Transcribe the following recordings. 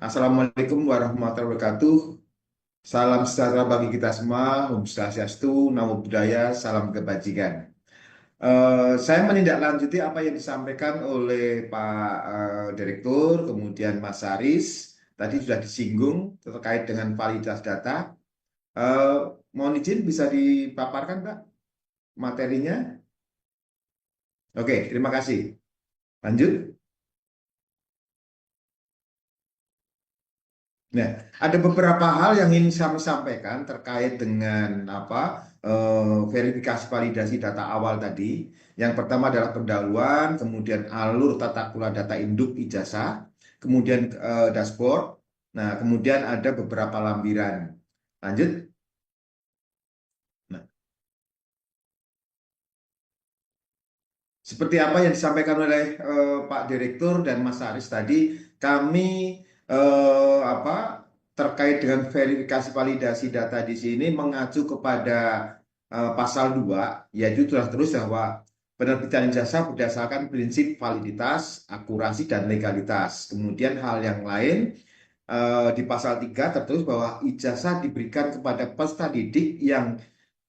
Assalamualaikum warahmatullahi wabarakatuh. Salam sejahtera bagi kita semua. Om Swastiastu, Namo Buddhaya, salam kebajikan. Saya menindaklanjuti apa yang disampaikan oleh Pak Direktur, kemudian Mas Haris. Tadi sudah disinggung terkait dengan validitas data. Eh, Mohon izin bisa dipaparkan, Pak, materinya? Oke, terima kasih. Lanjut. Nah, ada beberapa hal yang ingin kami sampaikan terkait dengan verifikasi validasi data awal tadi. Yang pertama adalah pendahuluan, kemudian alur tata kelola data induk ijazah, kemudian dashboard. Nah, kemudian ada beberapa lampiran. Lanjut. Nah, seperti apa yang disampaikan oleh Pak Direktur dan Mas Aris tadi, kami terkait dengan verifikasi validasi data di sini mengacu kepada pasal 2, yaitu terus bahwa penerbitan ijazah berdasarkan prinsip validitas, akurasi, dan legalitas. Kemudian hal yang lain di pasal 3 tertulis bahwa ijazah diberikan kepada peserta didik yang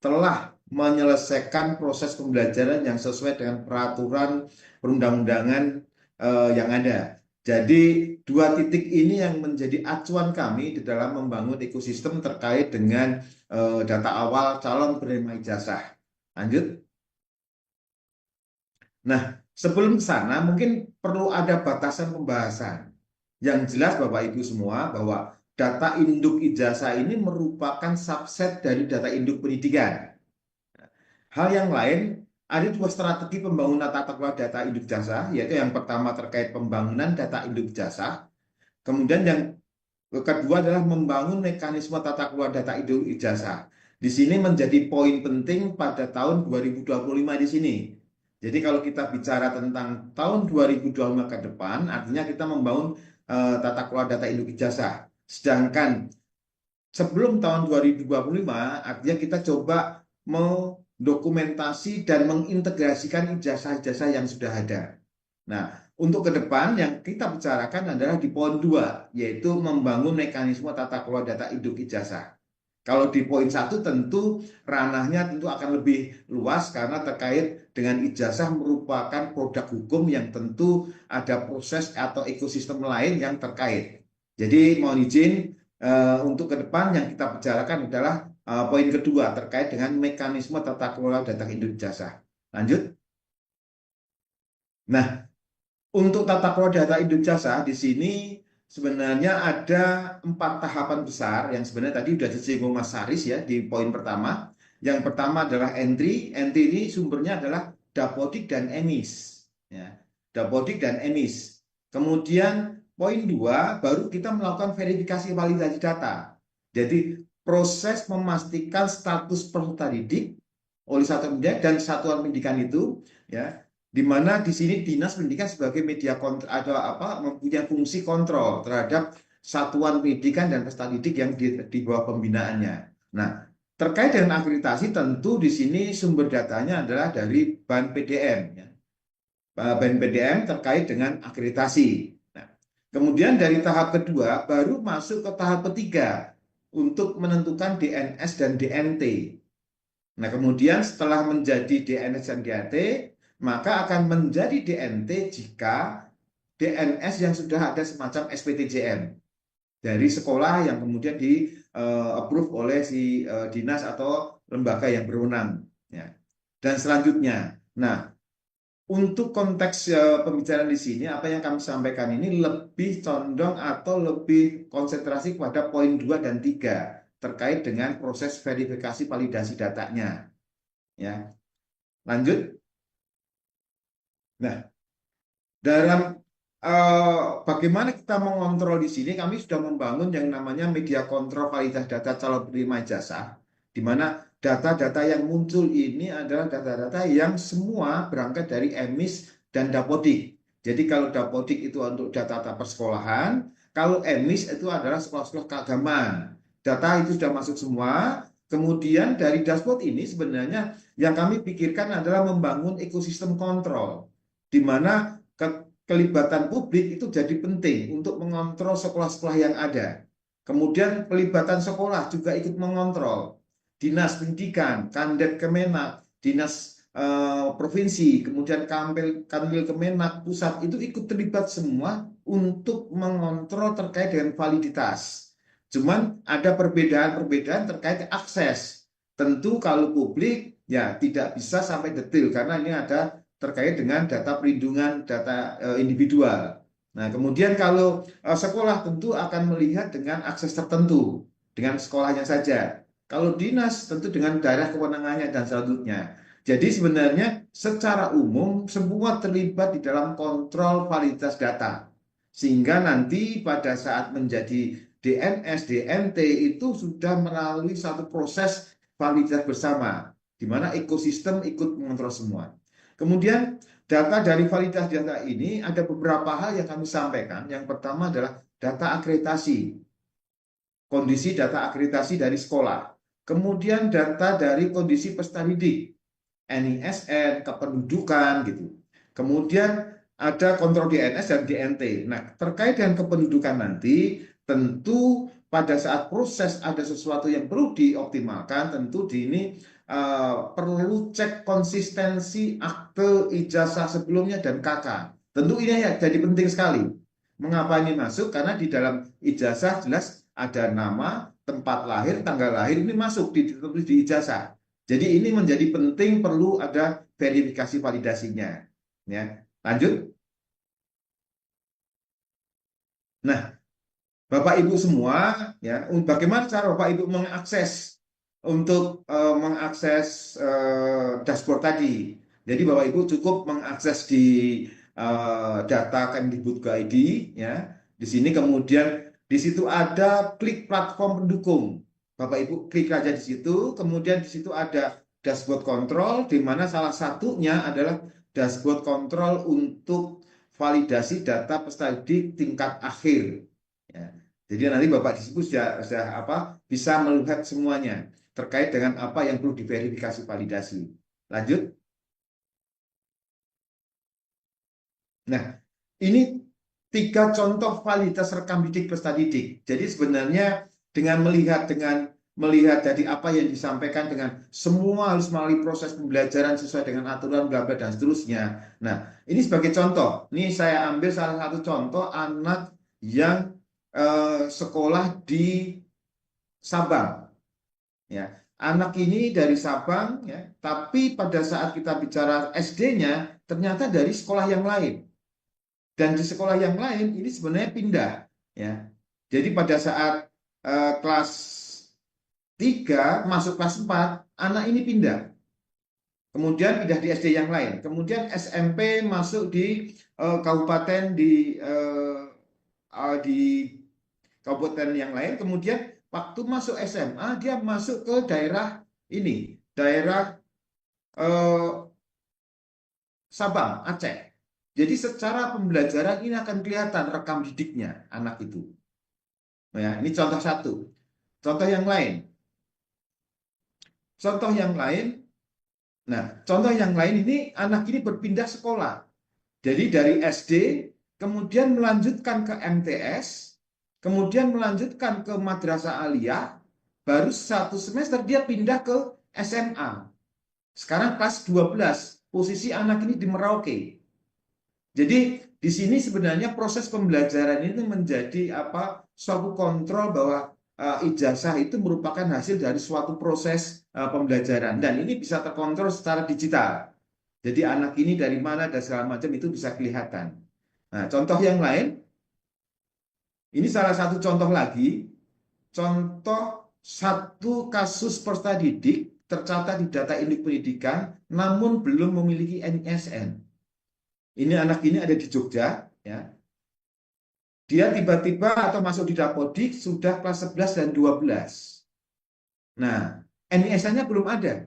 telah menyelesaikan proses pembelajaran yang sesuai dengan peraturan perundang-undangan yang ada. Jadi dua titik ini yang menjadi acuan kami di dalam membangun ekosistem terkait dengan data awal calon penerima ijazah. Lanjut. Nah, sebelum ke sana mungkin perlu ada batasan pembahasan. Yang jelas Bapak Ibu semua bahwa data induk ijazah ini merupakan subset dari data induk pendidikan. Hal yang lain, ada dua strategi pembangunan tata kelola data induk jasa, yaitu yang pertama terkait pembangunan data induk jasa, kemudian yang kedua adalah membangun mekanisme tata kelola data induk ijazah. Di sini menjadi poin penting pada tahun 2025 di sini. Jadi kalau kita bicara tentang tahun 2025 ke depan, artinya kita membangun tata kelola data induk ijazah. Sedangkan sebelum tahun 2025, artinya kita coba mendokumentasi dan mengintegrasikan ijazah-ijazah yang sudah ada. Nah, untuk ke depan yang kita bicarakan adalah di poin 2, yaitu membangun mekanisme tata kelola data induk ijazah. Kalau di poin 1 tentu ranahnya tentu akan lebih luas karena terkait dengan ijazah merupakan produk hukum yang tentu ada proses atau ekosistem lain yang terkait. Jadi mohon izin untuk ke depan yang kita bicarakan adalah poin kedua terkait dengan mekanisme tata kelola data induk ijazah. Lanjut. Nah, untuk tata kelola data induk jasa di sini sebenarnya ada 4 tahapan besar yang sebenarnya tadi sudah disinggung Mas Haris ya di poin pertama. Yang pertama adalah entry. Entry ini sumbernya adalah Dapodik dan EMIS. Ya, Dapodik dan EMIS. Kemudian poin 2 baru kita melakukan verifikasi validasi data. Jadi proses memastikan status peserta didik oleh satuan pendidikan dan satuan pendidikan itu ya, di mana di sini dinas pendidikan sebagai media kontrol atau mempunyai fungsi kontrol terhadap satuan pendidikan dan peserta didik yang di bawah pembinaannya. Nah, terkait dengan akreditasi tentu di sini sumber datanya adalah dari BAN PDM ya. BAN PDM terkait dengan akreditasi. Nah, kemudian dari tahap kedua baru masuk ke tahap ketiga untuk menentukan DNS dan DNT. Nah, kemudian setelah menjadi DNS dan DNT, maka akan menjadi DNT jika DNS yang sudah ada semacam SPTJM dari sekolah yang kemudian di approve oleh si dinas atau lembaga yang berwenang. Ya. Dan selanjutnya, nah untuk konteks pembicaraan di sini, apa yang kami sampaikan ini lebih condong atau lebih konsentrasi kepada poin 2 dan 3 terkait dengan proses verifikasi validasi datanya. Ya, lanjut. Nah, dalam bagaimana kita mengontrol di sini, kami sudah membangun yang namanya media kontrol validitas data calon penerima ijazah, di mana data-data yang muncul ini adalah data-data yang semua berangkat dari EMIS dan Dapodik. Jadi kalau Dapodik itu untuk data-data persekolahan, kalau EMIS itu adalah sekolah-sekolah keagamaan. Data itu sudah masuk semua. Kemudian dari dashboard ini sebenarnya yang kami pikirkan adalah membangun ekosistem kontrol, di mana kelibatan publik itu jadi penting untuk mengontrol sekolah-sekolah yang ada. Kemudian pelibatan sekolah juga ikut mengontrol. Dinas Pendidikan, Kandet Kemenak, Dinas Provinsi, kemudian Kanwil Kemenak Pusat itu ikut terlibat semua untuk mengontrol terkait dengan validitas. Cuman ada perbedaan-perbedaan terkait akses. Tentu kalau publik ya tidak bisa sampai detail karena ini ada terkait dengan data perlindungan data individual. Nah, kemudian kalau sekolah tentu akan melihat dengan akses tertentu, dengan sekolahnya saja. Kalau dinas tentu dengan daerah kewenangannya dan selanjutnya. Jadi sebenarnya secara umum semua terlibat di dalam kontrol validitas data. Sehingga nanti pada saat menjadi DNS, DNT itu sudah melalui satu proses validitas bersama, di mana ekosistem ikut mengontrol semua. Kemudian data dari validasi data ini ada beberapa hal yang kami sampaikan. Yang pertama adalah data akreditasi, kondisi data akreditasi dari sekolah. Kemudian data dari kondisi peserta didik, NISN, kependudukan gitu. Kemudian ada kontrol DNS dan DNT. Nah, terkait dengan kependudukan nanti, tentu pada saat proses ada sesuatu yang perlu dioptimalkan, tentu di ini perlu cek konsistensi akte ijazah sebelumnya dan KK. Tentu ini ya jadi penting sekali. Mengapa ini masuk? Karena di dalam ijazah jelas ada nama, tempat lahir, tanggal lahir ini masuk di ijazah. Jadi ini menjadi penting, perlu ada verifikasi validasinya. Ya, lanjut. Nah, Bapak Ibu semua, ya, bagaimana cara Bapak Ibu mengakses untuk mengakses dashboard tadi? Jadi Bapak Ibu cukup mengakses di data Kemdikbud.go.id, ya. Di sini kemudian di situ ada klik platform pendukung. Bapak Ibu klik aja di situ, kemudian di situ ada dashboard kontrol, di mana salah satunya adalah dashboard kontrol untuk validasi data peserta didik tingkat akhir. Ya. Jadi nanti Bapak di situ sudah bisa melihat semuanya terkait dengan apa yang perlu diverifikasi validasi. Lanjut. Nah, ini 3 contoh validitas rekam didik peserta didik. Jadi sebenarnya dengan melihat dari apa yang disampaikan dengan semua harus melalui proses pembelajaran sesuai dengan aturan bla bla dan seterusnya. Nah, ini sebagai contoh. Ini saya ambil salah satu contoh anak yang sekolah di Sabang. Ya, anak ini dari Sabang, ya, tapi pada saat kita bicara SD-nya ternyata dari sekolah yang lain. Dan di sekolah yang lain ini sebenarnya pindah, ya. Jadi pada saat kelas 3 masuk kelas 4, anak ini pindah. Kemudian pindah di SD yang lain. Kemudian SMP masuk di kabupaten di kabupaten yang lain. Kemudian waktu masuk SMA dia masuk ke daerah ini, daerah Sabang, Aceh. Jadi secara pembelajaran ini akan kelihatan rekam didiknya anak itu. Ya, ini contoh satu. Contoh yang lain. Contoh yang lain. Nah, contoh yang lain ini anak ini berpindah sekolah. Jadi dari SD kemudian melanjutkan ke MTS, kemudian melanjutkan ke Madrasah Aliyah, baru 1 semester dia pindah ke SMA. Sekarang kelas 12, posisi anak ini di Merauke. Jadi di sini sebenarnya proses pembelajaran ini menjadi suatu kontrol bahwa ijazah itu merupakan hasil dari suatu proses pembelajaran dan ini bisa terkontrol secara digital. Jadi anak ini dari mana dan segala macam itu bisa kelihatan. Nah, contoh yang lain, ini salah satu contoh lagi, contoh satu kasus peserta didik tercatat di data induk pendidikan namun belum memiliki NISN. Ini anak ini ada di Jogja, ya. Dia tiba-tiba atau masuk di Dapodik sudah kelas 11 dan 12. Nah, NISN-nya belum ada.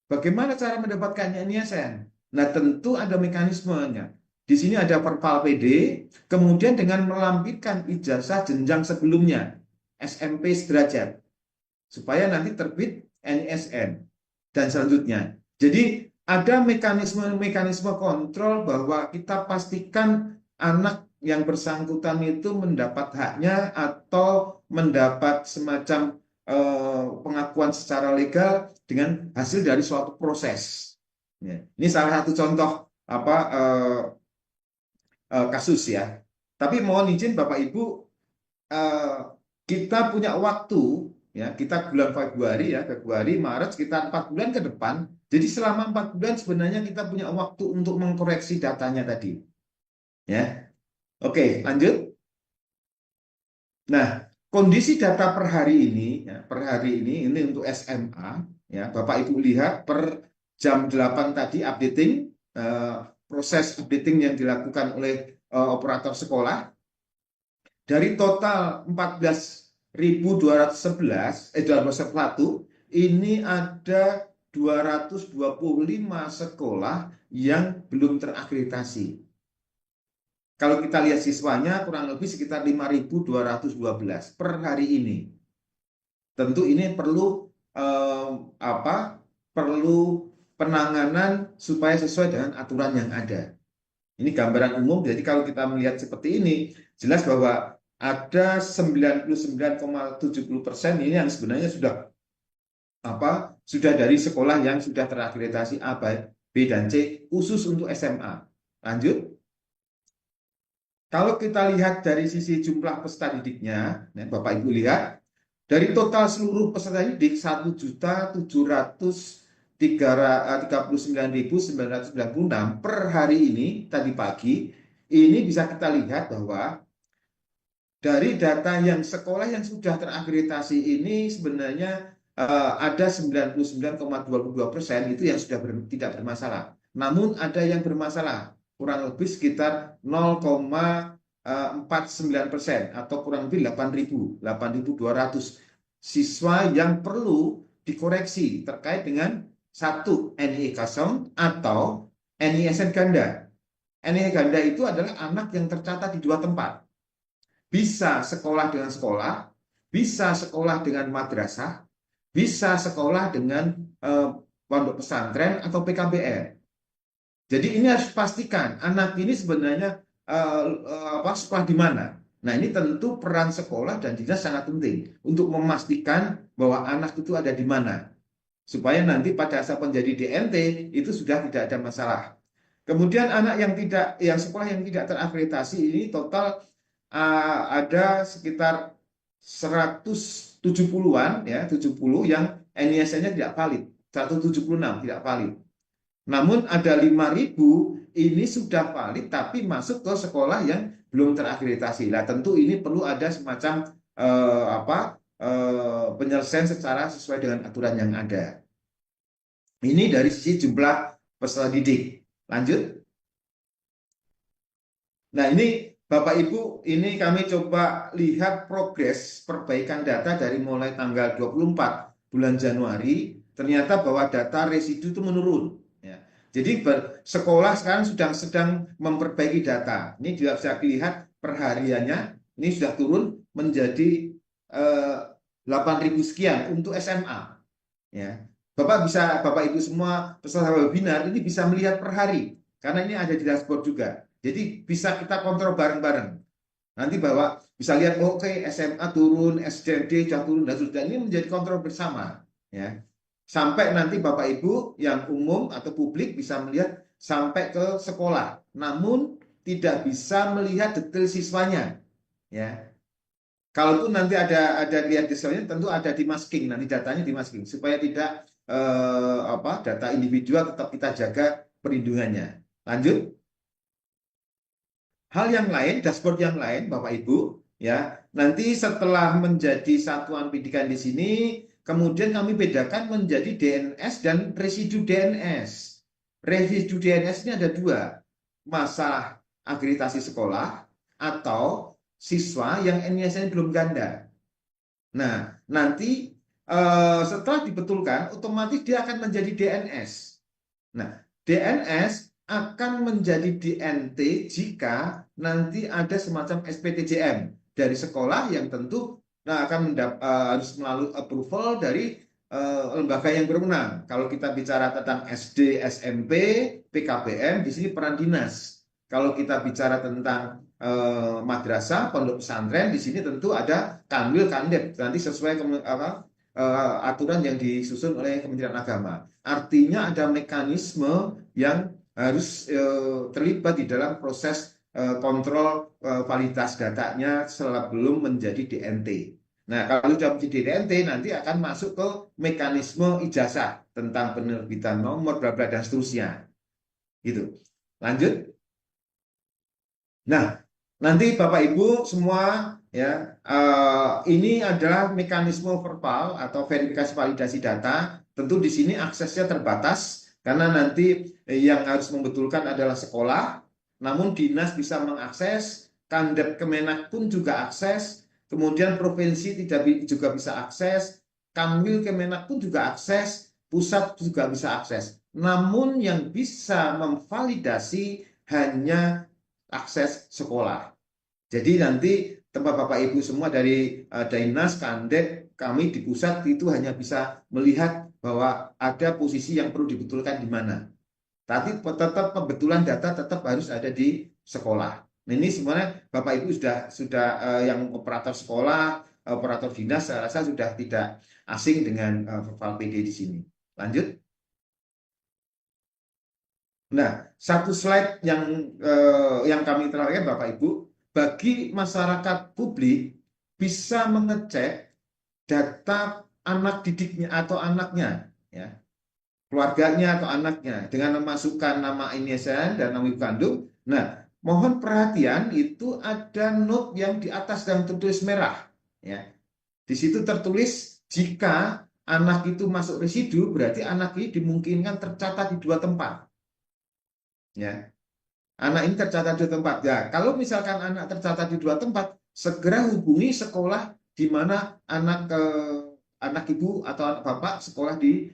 Bagaimana cara mendapatkan NISN? Nah, tentu ada mekanismenya. Di sini ada Perpal PD, kemudian dengan melampirkan ijazah jenjang sebelumnya, SMP sederajat, supaya nanti terbit NISN dan selanjutnya. Jadi ada mekanisme-mekanisme kontrol bahwa kita pastikan anak yang bersangkutan itu mendapat haknya atau mendapat semacam pengakuan secara legal dengan hasil dari suatu proses. Ya. Ini salah satu contoh apa kasus ya. Tapi mohon izin Bapak Ibu, kita punya waktu ya, kita bulan Februari, Maret, sekitar 4 bulan ke depan. Jadi selama 4 bulan sebenarnya kita punya waktu untuk mengkoreksi datanya tadi. Ya, oke, lanjut. Nah, kondisi data per hari ini, ya, per hari ini untuk SMA, ya, Bapak Ibu lihat per jam 8 tadi updating, proses updating yang dilakukan oleh operator sekolah. Dari total 14.211, 201, ini ada 225 sekolah yang belum terakreditasi. Kalau kita lihat siswanya kurang lebih sekitar 5.212 per hari ini. Tentu ini perlu perlu penanganan supaya sesuai dengan aturan yang ada. Ini gambaran umum. Jadi kalau kita melihat seperti ini, jelas bahwa ada 99,70% ini yang sebenarnya sudah dari sekolah yang sudah terakreditasi A, B, dan C khusus untuk SMA. Lanjut. Kalau kita lihat dari sisi jumlah peserta didiknya, Bapak Ibu lihat, dari total seluruh peserta didik 1.739.996 per hari ini, tadi pagi, ini bisa kita lihat bahwa dari data yang sekolah yang sudah terakreditasi ini sebenarnya ada 99,22% itu yang sudah tidak bermasalah. Namun ada yang bermasalah, kurang lebih sekitar 0,49% atau kurang lebih 8.200 siswa yang perlu dikoreksi terkait dengan satu NII kosong atau NISN ganda. NII ganda itu adalah anak yang tercatat di dua tempat. Bisa sekolah dengan sekolah, bisa sekolah dengan madrasah, bisa sekolah dengan pondok pesantren atau PKBR. Jadi ini harus pastikan anak ini sebenarnya sekolah di mana. Nah, ini tentu peran sekolah dan dinas sangat penting untuk memastikan bahwa anak itu ada di mana, supaya nanti pada saat menjadi DNT itu sudah tidak ada masalah. Kemudian anak yang sekolah yang tidak terakreditasi ini total ada sekitar 170-an ya, 70 yang NISN-nya tidak valid, 176 tidak valid. Namun ada 5.000 ini sudah valid tapi masuk ke sekolah yang belum terakreditasi. Nah, tentu ini perlu ada semacam penyelesaian secara sesuai dengan aturan yang ada. Ini dari sisi jumlah peserta didik. Lanjut. Nah, ini Bapak Ibu, ini kami coba lihat progres perbaikan data dari mulai tanggal 24 bulan Januari. Ternyata bahwa data residu itu menurun. Jadi sekolah sekarang sedang memperbaiki data. Ini juga bisa dilihat perhariannya, ini sudah turun menjadi 8.000 sekian untuk SMA. Ya, Bapak Ibu semua peserta webinar ini bisa melihat per hari, karena ini ada di dashboard juga. Jadi bisa kita kontrol bareng-bareng. Nanti bahwa bisa lihat, oke, SMA turun, SDD sudah turun, dan sudah ini menjadi kontrol bersama. Ya. Sampai nanti Bapak Ibu yang umum atau publik bisa melihat sampai ke sekolah, namun tidak bisa melihat detail siswanya. Ya, kalaupun nanti ada lihat detailnya, tentu ada di masking, nanti datanya di masking supaya tidak data individual tetap kita jaga perlindungannya. Lanjut. Hal yang lain, dashboard yang lain, Bapak Ibu, ya nanti setelah menjadi satuan pendidikan di sini. Kemudian kami bedakan menjadi DNS dan residu DNS. Residu DNS ini ada dua, masalah akreditasi sekolah atau siswa yang NISN belum ganda. Nah, nanti setelah dibetulkan, otomatis dia akan menjadi DNS. Nah, DNS akan menjadi DNT jika nanti ada semacam SPTJM dari sekolah yang tentu akan harus melalui approval dari lembaga yang berwenang. Kalau kita bicara tentang SD, SMP, PKBM, di sini peran dinas. Kalau kita bicara tentang madrasah, pondok pesantren, di sini tentu ada kanwil, kandep, nanti sesuai aturan yang disusun oleh Kementerian Agama. Artinya ada mekanisme yang harus terlibat di dalam proses kontrol validitas datanya sebelum menjadi DNT. Nah, kalau sudah menjadi DNT nanti akan masuk ke mekanisme ijazah tentang penerbitan nomor, bla bla dan seterusnya. Gitu. Lanjut. Nah, nanti Bapak Ibu semua ya, ini adalah mekanisme verbal atau verifikasi validasi data. Tentu di sini aksesnya terbatas karena nanti yang harus membetulkan adalah sekolah, namun dinas bisa mengakses, Kandep Kemenak pun juga akses, kemudian provinsi juga bisa akses, Kanwil Kemenak pun juga akses, pusat juga bisa akses. Namun yang bisa memvalidasi hanya akses sekolah. Jadi nanti tempat Bapak Ibu semua dari Dinas, Kandep, kami di pusat itu hanya bisa melihat bahwa ada posisi yang perlu dibetulkan di mana. Tapi tetap pembetulan data tetap harus ada di sekolah. Nah, ini sebenarnya Bapak Ibu sudah yang operator sekolah, operator dinas, saya rasa sudah tidak asing dengan verbal PD di sini. Lanjut. Nah, satu slide yang kami terangkan Bapak Ibu, bagi masyarakat publik bisa mengecek data anak didiknya atau anaknya, ya, keluarganya atau anaknya dengan memasukkan nama inisial dan nama ibu kandung. Nah, mohon perhatian itu ada note yang di atas yang tertulis merah, ya. Di situ tertulis jika anak itu masuk residu berarti anak ini dimungkinkan tercatat di dua tempat. Ya, anak ini tercatat di tempat. Ya, kalau misalkan anak tercatat di dua tempat, segera hubungi sekolah di mana anak ibu atau anak bapak sekolah di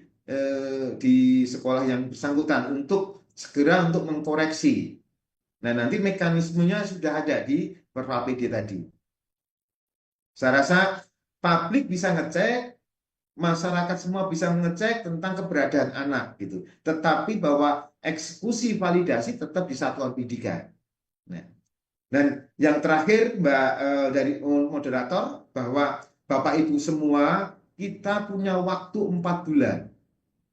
sekolah yang bersangkutan untuk segera untuk mengkoreksi. Nah, nanti mekanismenya sudah ada di Perpal PD tadi. Saya rasa publik bisa ngecek, masyarakat semua bisa mengecek tentang keberadaan anak gitu. Tetapi bahwa eksekusi validasi tetap di satuan pendidikan. Nah, dan yang terakhir Mbak dari moderator bahwa Bapak Ibu semua kita punya waktu 4 bulan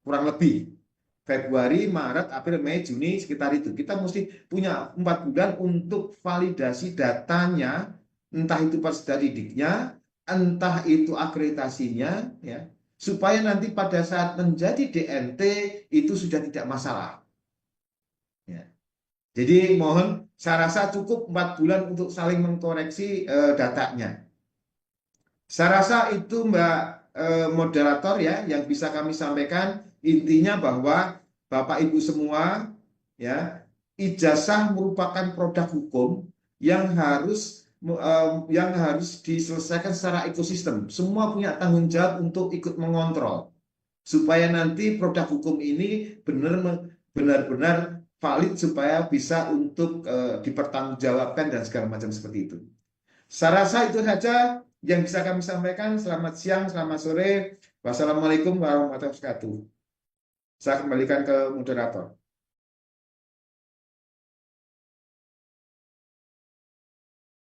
kurang lebih. Februari, Maret, April, Mei, Juni sekitar itu. Kita mesti punya 4 bulan untuk validasi datanya, entah itu peserta didiknya, entah itu akreditasinya, ya, supaya nanti pada saat menjadi DNT itu sudah tidak masalah. Ya. Jadi mohon, saya rasa cukup 4 bulan untuk saling mengkoreksi datanya. Saya rasa itu Mbak moderator ya yang bisa kami sampaikan. Intinya bahwa Bapak Ibu semua ya, ijazah merupakan produk hukum yang harus diselesaikan secara ekosistem. Semua punya tanggung jawab untuk ikut mengontrol supaya nanti produk hukum ini benar-benar valid supaya bisa untuk dipertanggungjawabkan dan segala macam seperti itu. Saya rasa itu saja yang bisa kami sampaikan. Selamat siang, selamat sore. Wassalamualaikum warahmatullahi wabarakatuh. Saya kembalikan ke moderator.